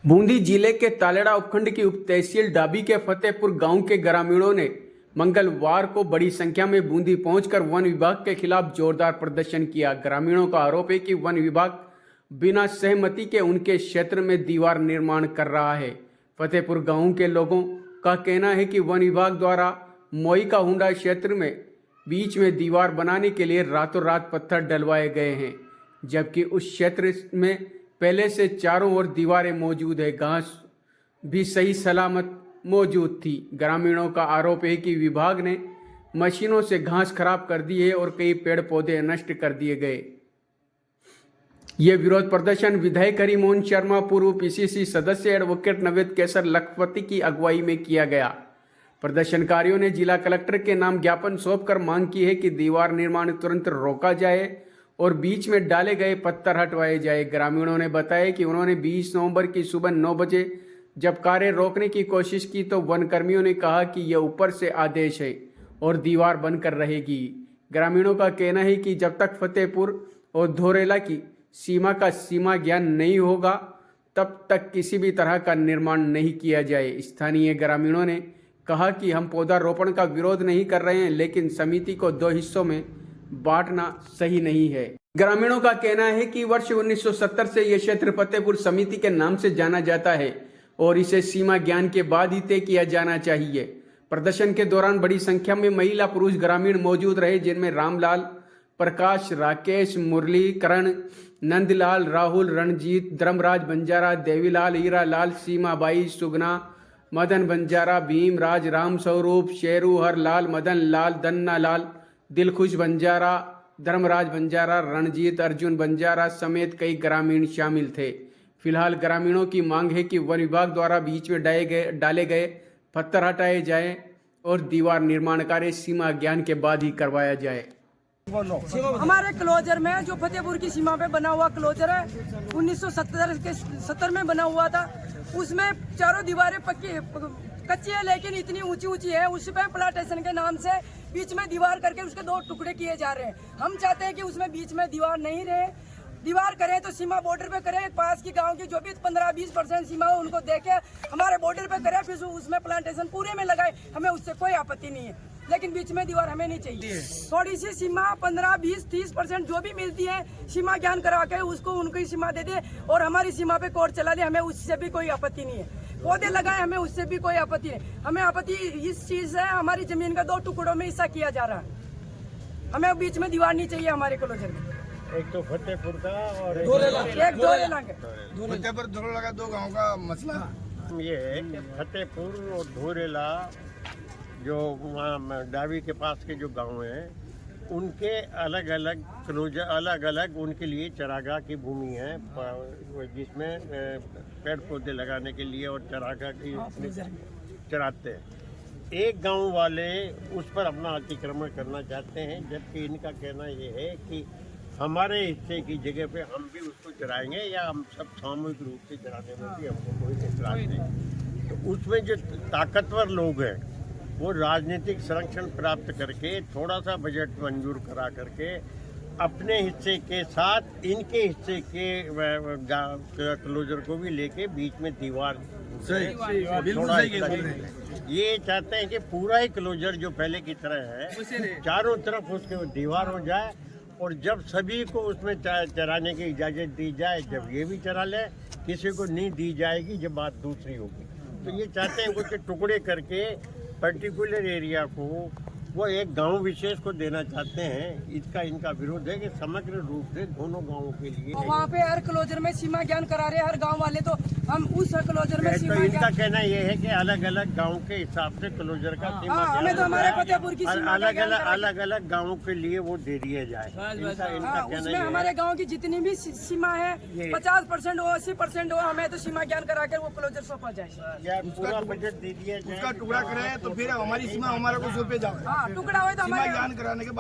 बूंदी जिले के तालेड़ा उपखंड की उप तहसील डाबी के फतेहपुर गांव के ग्रामीणों ने मंगलवार को बड़ी संख्या में बूंदी पहुंचकर वन विभाग के खिलाफ जोरदार प्रदर्शन किया। ग्रामीणों का आरोप है कि वन विभाग बिना सहमति के उनके क्षेत्र में दीवार निर्माण कर रहा है। फतेहपुर गांव के लोगों का कहना है कि वन विभाग द्वारा मोई का हुंडा क्षेत्र में बीच में दीवार बनाने के लिए रातों रात पत्थर डलवाए गए हैं, जबकि उस क्षेत्र में पहले से चारों ओर दीवारें मौजूद है, घास भी सही सलामत मौजूद थी। ग्रामीणों का आरोप है कि विभाग ने मशीनों से घास खराब कर दी है और कई पेड़ पौधे नष्ट कर दिए गए। ये विरोध प्रदर्शन विधायक हरिमोहन शर्मा, पूर्व पीसीसी सदस्य एडवोकेट नवेद केसर लखपति की अगुवाई में किया गया। प्रदर्शनकारियों ने जिला कलेक्टर के नाम ज्ञापन सौंपकर मांग की है कि दीवार निर्माण तुरंत रोका जाए और बीच में डाले गए पत्थर हटवाए जाए। ग्रामीणों ने बताया कि उन्होंने 20 नवंबर की सुबह 9 बजे जब कार्य रोकने की कोशिश की तो वन कर्मियों ने कहा कि यह ऊपर से आदेश है और दीवार बनकर रहेगी। ग्रामीणों का कहना है कि जब तक फतेहपुर और धोरेला की सीमा का सीमा ज्ञान नहीं होगा तब तक किसी भी तरह का निर्माण नहीं किया जाए। स्थानीय ग्रामीणों ने कहा कि हम पौधारोपण का विरोध नहीं कर रहे हैं, लेकिन समिति को 2 हिस्सों में बांटना सही नहीं है। ग्रामीणों का कहना है कि वर्ष 1970 से यह क्षेत्र फतेहपुर समिति के नाम से जाना जाता है और इसे सीमा ज्ञान के बाद ही तय किया जाना चाहिए। प्रदर्शन के दौरान बड़ी संख्या में महिला पुरुष ग्रामीण मौजूद रहे, जिनमें रामलाल, प्रकाश, राकेश, मुरली, करण, नंदलाल, राहुल, रणजीत, धर्मराज बंजारा, देवीलाल, हीरालाल, सीमाबाई, सुगना, मदन बंजारा, भीमराज, राम स्वरूप, शेरू, हरलाल, मदन लाल, दन्ना लाल, दिलखुश बंजारा, धर्मराज बंजारा, रणजीत, अर्जुन बंजारा समेत कई ग्रामीण शामिल थे। फिलहाल ग्रामीणों की मांग है कि वन विभाग द्वारा बीच में डाले गए पत्थर हटाए जाएं और दीवार निर्माण कार्य सीमा ज्ञान के बाद ही करवाया जाए। हमारे क्लोजर में जो फतेहपुर की सीमा पे बना हुआ क्लोजर है 1970 में बना हुआ था, उसमें चारों दीवारें पक्की कच्ची है लेकिन इतनी ऊंची ऊंची है। उस पे प्लांटेशन के नाम से बीच में दीवार करके उसके 2 टुकड़े किए जा रहे हैं। हम चाहते हैं कि उसमें बीच में दीवार नहीं रहे, दीवार करें तो सीमा बॉर्डर पे करें, पास की गांव की जो भी 15-20% सीमा हो उनको देके हमारे बॉर्डर पे करें, फिर उसमें प्लांटेशन पूरे में लगाए, हमें उससे कोई आपत्ति नहीं है, लेकिन बीच में दीवार हमें नहीं चाहिए। थोड़ी सी सीमा 15-20-30% जो भी मिलती है सीमा ज्ञान करा के उसको उनकी सीमा दे दे और हमारी सीमा पे कोर्ट चला दे, हमें उससे भी कोई आपत्ति नहीं है। पौधे लगाए, हमें उससे भी कोई आपत्ति नहीं। हमें आपत्ति इस चीज है, हमारी जमीन का 2 टुकड़ों में हिस्सा किया जा रहा है, हमें बीच में दीवार नहीं चाहिए हमारे क्लोजर में। एक तो फतेहपुर का और एक धोरेला फतेहपुर धोरेला का 2 गांव का मसला ये है कि फतेहपुर और धोरेला जो डाबी के पास के जो गांव हैं उनके अलग अलग क्लोजर, अलग अलग उनके लिए चरागाह की भूमि है, जिसमें पेड़ पौधे लगाने के लिए और चरागाह की चराते हैं। एक गांव वाले उस पर अपना अतिक्रमण करना चाहते हैं, जबकि इनका कहना ये है कि हमारे हिस्से की जगह पे हम भी उसको चराएंगे या हम सब सामूहिक रूप से चराने में भी हमको कोई एतराज नहीं। तो उसमें जो ताकतवर लोग हैं वो राजनीतिक संरक्षण प्राप्त करके थोड़ा सा बजट मंजूर करा करके अपने हिस्से के साथ इनके हिस्से के क्लोजर को भी लेके बीच में दीवार थोड़ा ये चाहते हैं कि पूरा ही क्लोजर जो पहले की तरह है चारों तरफ उसके दीवार हो जाए और जब सभी को उसमें चराने की इजाज़त दी जाए, जब ये भी चरा ले, किसी को नहीं दी जाएगी, जब बात दूसरी होगी। तो ये चाहते हैं उसके टुकड़े करके पर्टिकुलर एरिया को वो एक गांव विशेष को देना चाहते हैं। इसका इनका विरोध है कि समग्र रूप से दोनों गांवों के लिए वहाँ पे हर क्लोजर में सीमा ज्ञान करा रहे हैं हर गांव वाले, तो हम उस क्लोजर में सीमा तो इनका कहना ये है कि अलग अलग गांव के हिसाब से क्लोजर का सीमा हमें तो हमारे फतेहपुर की सीमा अलग अलग गांवों के लिए वो दे दिया जाए। इनका कहना उसमें हमारे गाँव की जितनी भी सीमा है 50% हो 80% हो, हमें तो सीमा ज्ञान करा कर वो क्लोजर सौंपा जाए, पूरा बजट दे दिया जाए, उसका टुकड़ा करें तो फिर हमारी सीमा हमारे को सौंपे जाए। टुकड़ा हो तो सीमा हमारे ज्ञान कराने के बाद